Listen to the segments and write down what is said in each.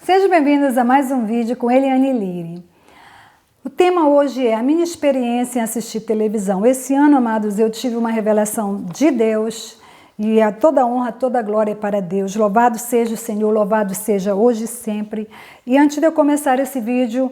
Sejam bem-vindos a mais um vídeo com Eliane Liri. O tema hoje é a minha experiência em assistir televisão. Esse ano, amados, eu tive uma revelação de Deus e a toda honra, toda glória para Deus. Louvado seja o Senhor, louvado seja hoje e sempre. E antes de eu começar esse vídeo,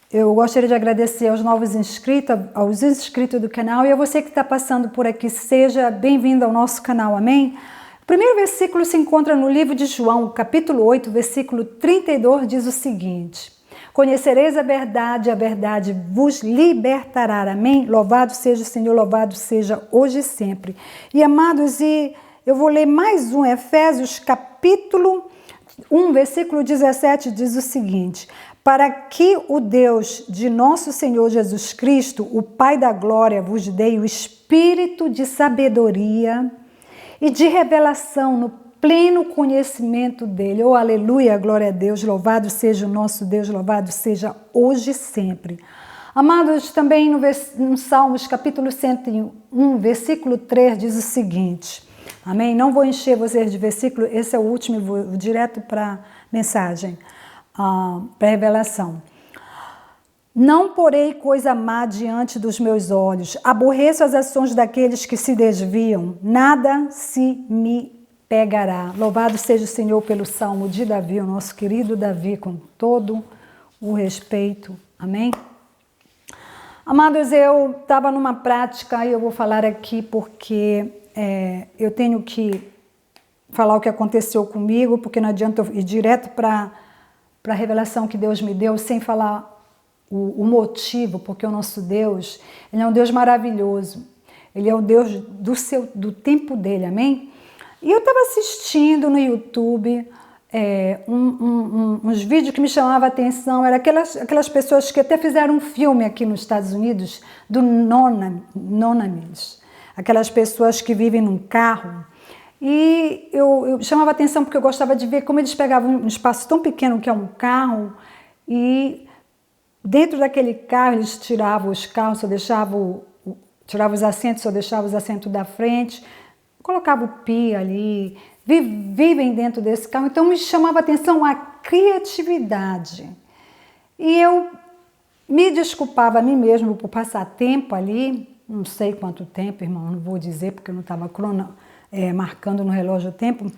eu gostaria de agradecer aos novos inscritos, aos inscritos do canal e a você que está passando por aqui. Seja bem-vindo ao nosso canal, amém? O primeiro versículo se encontra no livro de João, capítulo 8, versículo 32, diz o seguinte: Conhecereis a verdade vos libertará, amém? Louvado seja o Senhor, louvado seja hoje e sempre. E amados, eu vou ler mais um, Efésios capítulo 1, versículo 17, diz o seguinte: Para que o Deus de nosso Senhor Jesus Cristo, o Pai da glória, vos dê o espírito de sabedoria e de revelação no pleno conhecimento dele. Oh, aleluia, glória a Deus, louvado seja o nosso Deus, louvado seja hoje e sempre. Amados, também no Salmos, capítulo 101, versículo 3, diz o seguinte, amém? Não vou encher vocês de versículo, esse é o último, vou direto para a mensagem, para a revelação. Não porei coisa má diante dos meus olhos, aborreço as ações daqueles que se desviam, nada se me pegará. Louvado seja o Senhor pelo Salmo de Davi, o nosso querido Davi, com todo o respeito, amém? Amados, eu estava numa prática e eu vou falar aqui porque eu tenho que falar o que aconteceu comigo, porque não adianta eu ir direto para a revelação que Deus me deu sem falar o motivo, porque o nosso Deus, Ele é um Deus maravilhoso, Ele é o Deus do tempo dele, amém? E eu estava assistindo no YouTube uns vídeos que me chamavam a atenção, eram aquelas pessoas que até fizeram um filme aqui nos Estados Unidos, do Nônades, aquelas pessoas que vivem num carro, e eu chamava a atenção porque eu gostava de ver como eles pegavam um espaço tão pequeno que é um carro e dentro daquele carro, eles tiravam os carros, tiravam os assentos, só deixavam os assentos da frente, colocavam o pia ali, vivem dentro desse carro. Então, me chamava a atenção a criatividade. E eu me desculpava a mim mesmo por passar tempo ali, não sei quanto tempo, irmão, não vou dizer, porque eu não estava marcando no relógio o tempo,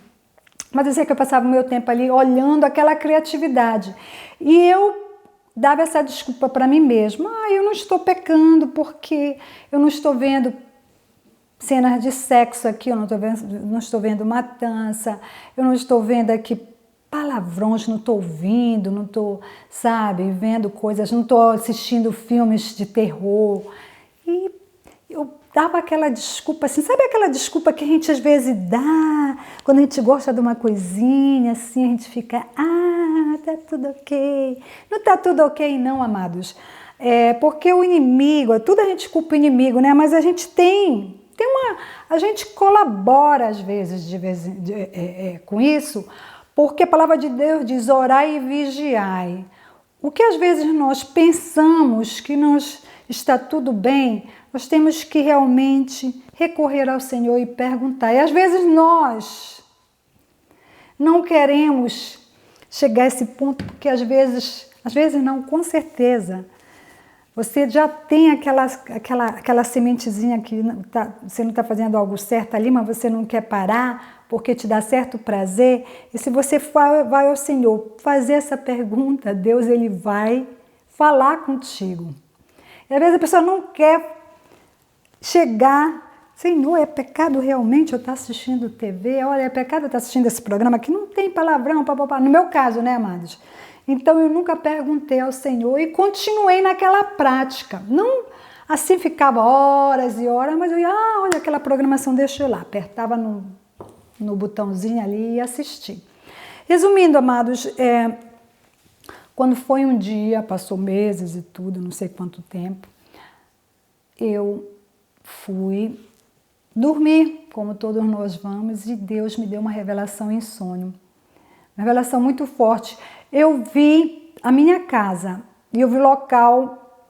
mas eu sei que eu passava o meu tempo ali olhando aquela criatividade. E eu dava essa desculpa para mim mesma. Eu não estou pecando porque eu não estou vendo cenas de sexo aqui, eu não estou vendo matança, eu não estou vendo aqui palavrões, não estou ouvindo, não estou, vendo coisas, não estou assistindo filmes de terror. E eu dava aquela desculpa assim, sabe aquela desculpa que a gente às vezes dá, quando a gente gosta de uma coisinha, assim, a gente fica, tá tudo ok. Não tá tudo ok não, amados. Porque o inimigo, tudo a gente culpa o inimigo, né? Mas a gente a gente colabora às vezes com isso, porque a palavra de Deus diz, orai e vigiai. O que às vezes nós pensamos que está tudo bem, nós temos que realmente recorrer ao Senhor e perguntar. E às vezes nós não queremos chegar a esse ponto, porque às vezes não, com certeza, você já tem aquela sementezinha que você não está fazendo algo certo ali, mas você não quer parar, porque te dá certo prazer. E se você vai ao Senhor fazer essa pergunta, Deus ele vai falar contigo. E às vezes a pessoa não quer chegar, Senhor, é pecado realmente eu estar assistindo TV? Olha, é pecado eu estar assistindo esse programa que não tem palavrão, papapá. No meu caso, né, amados? Então eu nunca perguntei ao Senhor e continuei naquela prática. Não assim ficava horas e horas, mas eu ia, olha aquela programação, deixa eu ir lá. Apertava no botãozinho ali e assisti. Resumindo, amados, quando foi um dia, passou meses e tudo, não sei quanto tempo, eu fui dormir, como todos nós vamos, e Deus me deu uma revelação em sonho. Uma revelação muito forte. Eu vi a minha casa e eu vi o local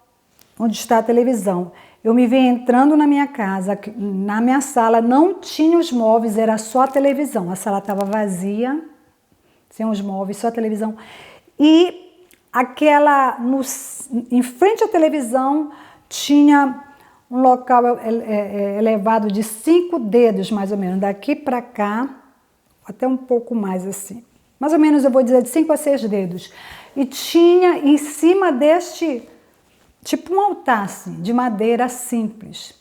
onde está a televisão. Eu me vi entrando na minha casa, na minha sala não tinha os móveis, era só a televisão. A sala estava vazia, sem os móveis, só a televisão. e em frente à televisão tinha um local elevado de 5 dedos, mais ou menos, daqui para cá, até um pouco mais assim. Mais ou menos, eu vou dizer, de 5 a 6 dedos. E tinha em cima deste, tipo um altar, assim, de madeira simples,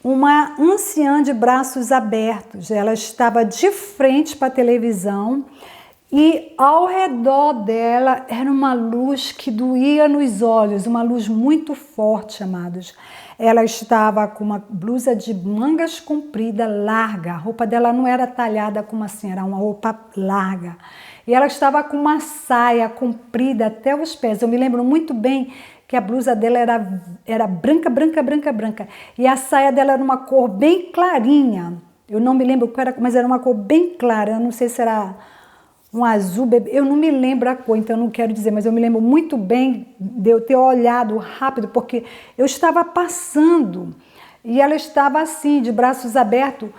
uma anciã de braços abertos. Ela estava de frente para a televisão e ao redor dela era uma luz que doía nos olhos, uma luz muito forte, amados. Ela estava com uma blusa de mangas comprida, larga. A roupa dela não era talhada como assim, era uma roupa larga. E ela estava com uma saia comprida até os pés. Eu me lembro muito bem que a blusa dela era branca, branca, branca, branca. E a saia dela era uma cor bem clarinha. Eu não me lembro qual era, mas era uma cor bem clara. Eu não sei se era um azul bebê. Eu não me lembro a cor, então eu não quero dizer, mas eu me lembro muito bem de eu ter olhado rápido, porque eu estava passando e ela estava assim, de braços abertos,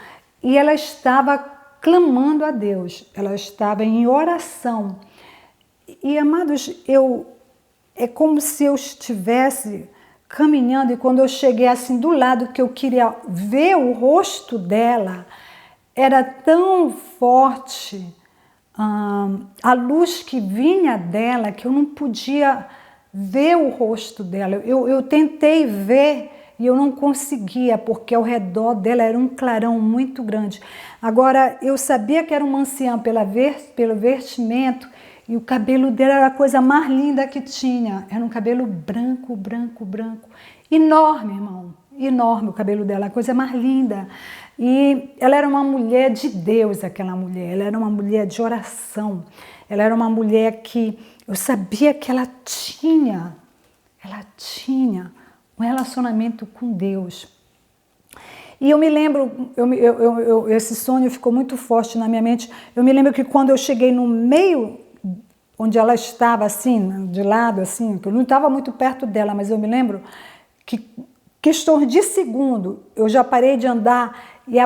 e ela estava clamando a Deus. Ela estava em oração. E, amados, é como se eu estivesse caminhando e quando eu cheguei assim do lado que eu queria ver o rosto dela, era tão forte a luz que vinha dela que eu não podia ver o rosto dela. Eu tentei ver e eu não conseguia, porque ao redor dela era um clarão muito grande. Agora, eu sabia que era uma anciã pelo vestimento, e o cabelo dela era a coisa mais linda que tinha. Era um cabelo branco, branco, branco. Enorme, irmão. Enorme o cabelo dela, a coisa mais linda. E ela era uma mulher de Deus, aquela mulher. Ela era uma mulher de oração. Ela era uma mulher que eu sabia que ela tinha um relacionamento com Deus. E eu me lembro, esse sonho ficou muito forte na minha mente. Eu me lembro que quando eu cheguei no meio, onde ela estava assim, de lado, assim, que eu não estava muito perto dela, mas eu me lembro que, questão de segundo, eu já parei de andar e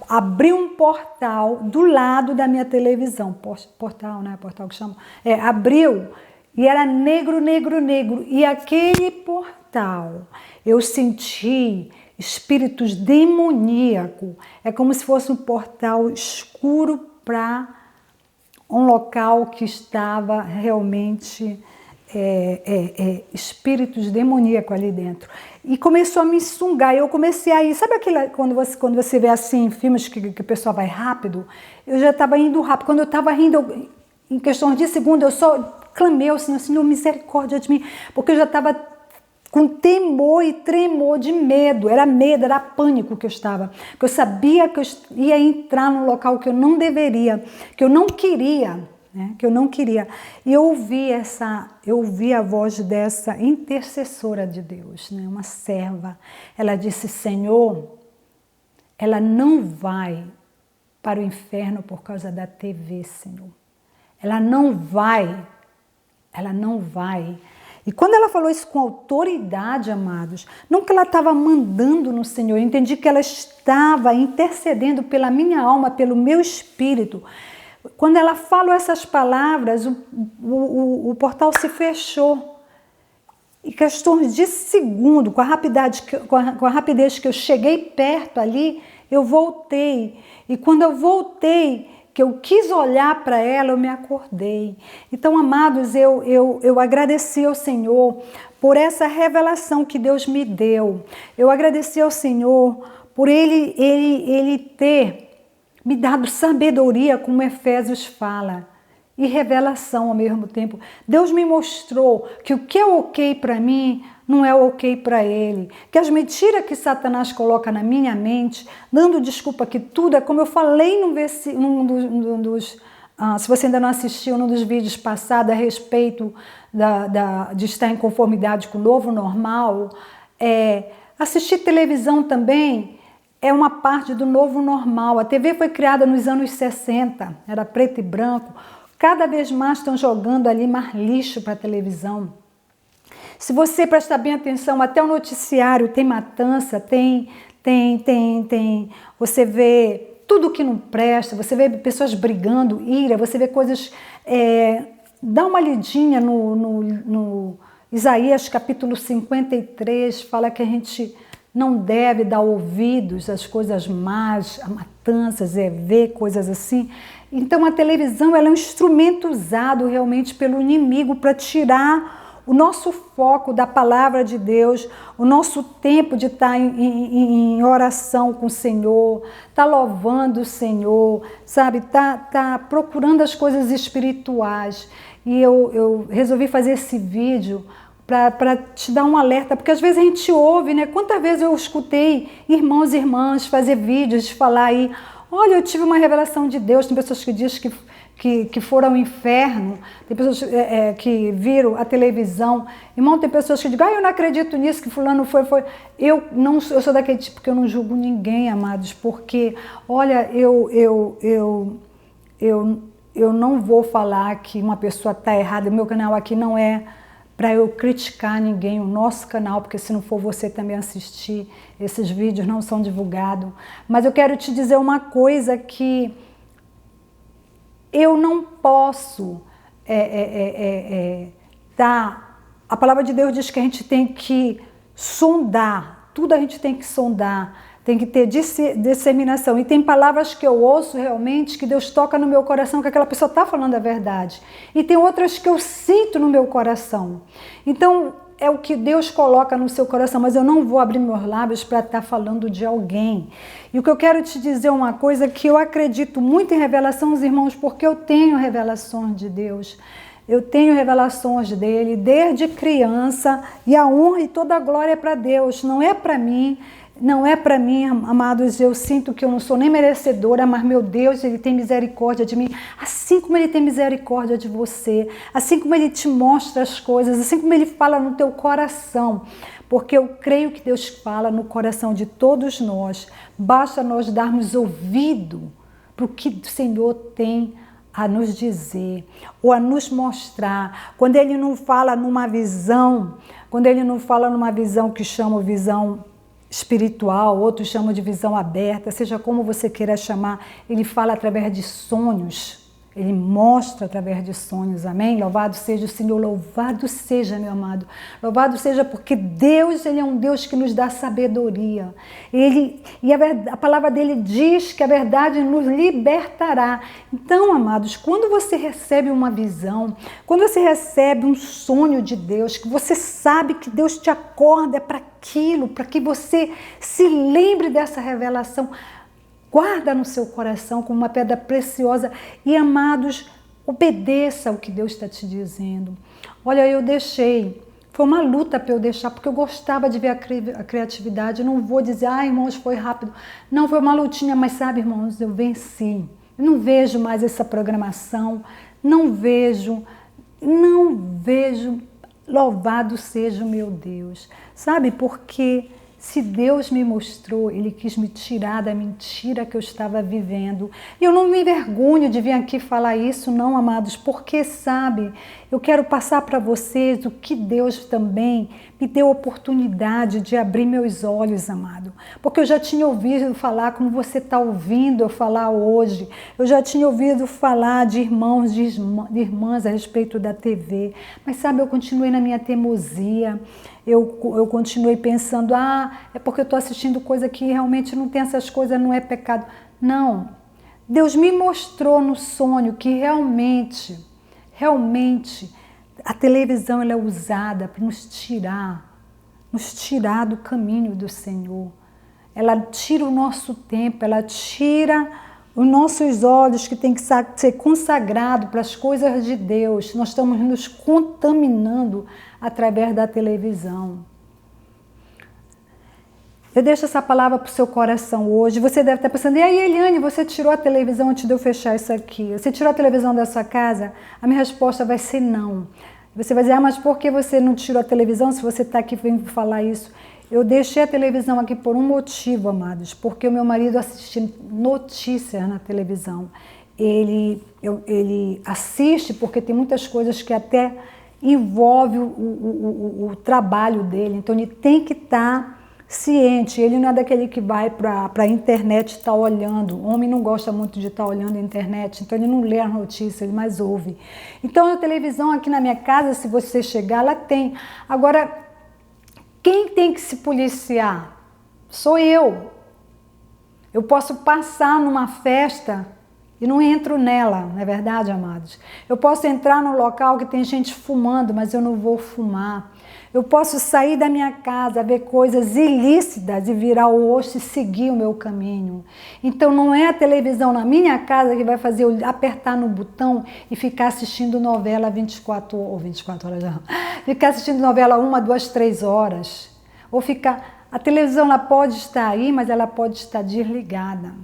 abri um portal do lado da minha televisão. Portal, né? Portal que chama. Abriu e era negro, negro, negro. E aquele portal, eu senti espíritos demoníacos. É como se fosse um portal escuro para um local que estava realmente espíritos demoníacos ali dentro. E começou a me sungar. Eu comecei a ir, sabe aquilo quando você vê assim filmes que a pessoa vai rápido? Eu já estava indo rápido. Quando eu estava rindo, em questão de segundo, eu só clamei ao Senhor, misericórdia de mim, porque eu já estava com temor e tremor de medo. Era medo, era pânico que eu estava. Porque eu sabia que eu ia entrar num local que eu não deveria, que eu não queria, né? Que eu não queria. E eu ouvi a voz dessa intercessora de Deus, né? Uma serva. Ela disse: Senhor, ela não vai para o inferno por causa da TV, Senhor. Ela não vai. E quando ela falou isso com autoridade, amados, não que ela estava mandando no Senhor, eu entendi que ela estava intercedendo pela minha alma, pelo meu espírito. Quando ela falou essas palavras, o portal se fechou. Em questões de segundo, com a rapidez que eu cheguei perto ali, eu voltei. E quando eu voltei, que eu quis olhar para ela, eu me acordei. Então, amados, eu agradeci ao Senhor por essa revelação que Deus me deu. Eu agradeci ao Senhor por Ele ter me dado sabedoria, como Efésios fala, e revelação ao mesmo tempo. Deus me mostrou que o que é ok para mim não é ok para ele. Que as mentiras que Satanás coloca na minha mente, dando desculpa que tudo é como eu falei num dos... se você ainda não assistiu, num dos vídeos passados a respeito de estar em conformidade com o novo normal, assistir televisão também é uma parte do novo normal. A TV foi criada nos anos 60, era preto e branco. Cada vez mais estão jogando ali mais lixo para a televisão. Se você prestar bem atenção, até o noticiário tem matança, você vê tudo que não presta, você vê pessoas brigando, ira, você vê coisas dá uma lidinha no Isaías capítulo 53, fala que a gente não deve dar ouvidos às coisas más, a matanças, ver coisas assim. Então a televisão ela é um instrumento usado realmente pelo inimigo para tirar o nosso foco da palavra de Deus, o nosso tempo de estar em oração com o Senhor, estar louvando o Senhor, sabe? Tá procurando as coisas espirituais. E eu resolvi fazer esse vídeo para te dar um alerta, porque às vezes a gente ouve, né? Quantas vezes eu escutei irmãos e irmãs fazer vídeos, falar aí, olha, eu tive uma revelação de Deus. Tem pessoas que dizem que foram ao inferno, tem pessoas que viram a televisão. Irmão, tem pessoas que dizem, eu não acredito nisso, que fulano foi. Eu sou daquele tipo que eu não julgo ninguém, amados, porque, olha, eu não vou falar que uma pessoa está errada. O meu canal aqui não é para eu criticar ninguém, o nosso canal, porque se não for você também assistir, esses vídeos não são divulgados. Mas eu quero te dizer uma coisa que eu não posso a palavra de Deus diz que a gente tem que sondar, tudo a gente tem que sondar, tem que ter disseminação. E tem palavras que eu ouço realmente, que Deus toca no meu coração, que aquela pessoa está falando a verdade. E tem outras que eu sinto no meu coração. Então, é o que Deus coloca no seu coração, mas eu não vou abrir meus lábios para estar falando de alguém. E o que eu quero te dizer é uma coisa que eu acredito muito em revelação, os irmãos, porque eu tenho revelações de Deus. Eu tenho revelações dele desde criança, e a honra e toda a glória é para Deus, não é para mim. Não é para mim, amados, eu sinto que eu não sou nem merecedora, mas meu Deus, Ele tem misericórdia de mim, assim como Ele tem misericórdia de você, assim como Ele te mostra as coisas, assim como Ele fala no teu coração, porque eu creio que Deus fala no coração de todos nós, basta nós darmos ouvido para o que o Senhor tem a nos dizer, ou a nos mostrar. Quando Ele não fala numa visão, que chama visão espiritual, outros chamam de visão aberta, seja como você queira chamar, ele fala através de sonhos, ele mostra através de sonhos, amém? Louvado seja o Senhor, louvado seja, meu amado, louvado seja porque Deus, Ele é um Deus que nos dá sabedoria, a palavra dele diz que a verdade nos libertará. Então, amados, quando você recebe uma visão, quando você recebe um sonho de Deus, que você sabe que Deus te acorda para aquilo, para que você se lembre dessa revelação, guarda no seu coração como uma pedra preciosa e, amados, obedeça ao que Deus está te dizendo. Olha, eu deixei, foi uma luta para eu deixar, porque eu gostava de ver a criatividade. Eu não vou dizer, irmãos, foi rápido. Não, foi uma lutinha, mas sabe, irmãos, eu venci. Eu não vejo mais essa programação, não vejo, louvado seja o meu Deus. Sabe, porque se Deus me mostrou, Ele quis me tirar da mentira que eu estava vivendo. E eu não me envergonho de vir aqui falar isso, não, amados, porque, sabe, eu quero passar para vocês o que Deus também me deu oportunidade de abrir meus olhos, amado. Porque eu já tinha ouvido falar, como você está ouvindo eu falar hoje, eu já tinha ouvido falar de irmãos, de irmãs a respeito da TV. Mas, sabe, eu continuei na minha teimosia. Eu continuei pensando, é porque eu estou assistindo coisa que realmente não tem essas coisas, não é pecado. Não, Deus me mostrou no sonho que realmente a televisão ela é usada para nos tirar do caminho do Senhor. Ela tira o nosso tempo, ela tira os nossos olhos que tem que ser consagrado para as coisas de Deus. Nós estamos nos contaminando através da televisão. Eu deixo essa palavra para o seu coração hoje. Você deve estar pensando, e aí, Eliane, você tirou a televisão antes de eu fechar isso aqui? Você tirou a televisão da sua casa? A minha resposta vai ser não. Você vai dizer, mas por que você não tirou a televisão se você está aqui vindo falar isso? Eu deixei a televisão aqui por um motivo, amados, porque o meu marido assiste notícias na televisão. Ele assiste porque tem muitas coisas que até envolve o trabalho dele, então ele tem que estar ciente, ele não é daquele que vai para a internet e está olhando. O homem não gosta muito de estar olhando a internet, então ele não lê as notícias, ele mais ouve. Então a televisão aqui na minha casa, se você chegar, ela tem. Agora, quem tem que se policiar? Sou eu. Eu posso passar numa festa e não entro nela, não é verdade, amados? Eu posso entrar num local que tem gente fumando, mas eu não vou fumar. Eu posso sair da minha casa, ver coisas ilícitas e virar o rosto e seguir o meu caminho. Então não é a televisão na minha casa que vai fazer eu apertar no botão e ficar assistindo novela 24 horas, não. Ficar assistindo novela 1, 2, 3 horas. Ou ficar... A televisão ela pode estar aí, mas ela pode estar desligada.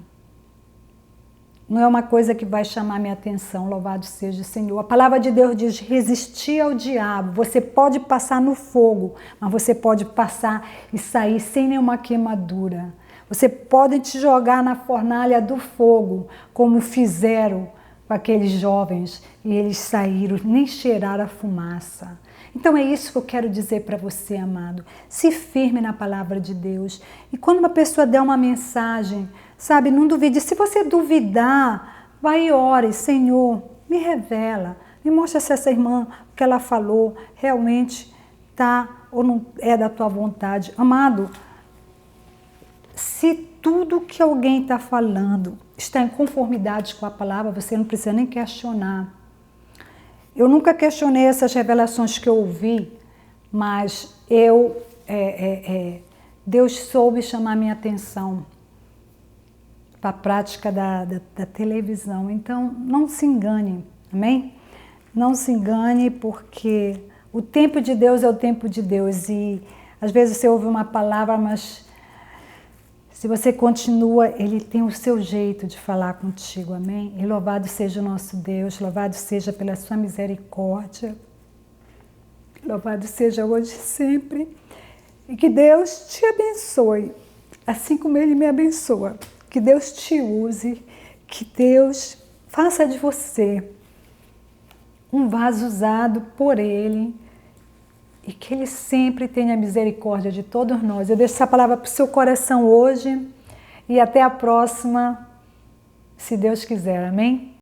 Não é uma coisa que vai chamar minha atenção, louvado seja o Senhor. A palavra de Deus diz, resistir ao diabo. Você pode passar no fogo, mas você pode passar e sair sem nenhuma queimadura. Você pode te jogar na fornalha do fogo, como fizeram com aqueles jovens, e eles saíram, nem cheiraram a fumaça. Então é isso que eu quero dizer para você, amado. Se firme na palavra de Deus. E quando uma pessoa der uma mensagem, sabe, não duvide. Se você duvidar, vai e ore. Senhor, me revela. Me mostra se essa irmã, o que ela falou, realmente está ou não é da tua vontade. Amado, se tudo que alguém está falando está em conformidade com a palavra, você não precisa nem questionar. Eu nunca questionei essas revelações que eu ouvi, mas Deus soube chamar minha atenção para a prática da televisão. Então, não se engane, amém? Não se engane, porque o tempo de Deus é o tempo de Deus. E às vezes você ouve uma palavra, mas se você continua, Ele tem o seu jeito de falar contigo, amém? E louvado seja o nosso Deus, louvado seja pela sua misericórdia. Louvado seja hoje e sempre. E que Deus te abençoe, assim como Ele me abençoa. Que Deus te use, que Deus faça de você um vaso usado por Ele e que Ele sempre tenha misericórdia de todos nós. Eu deixo essa palavra para o seu coração hoje e até a próxima, se Deus quiser. Amém?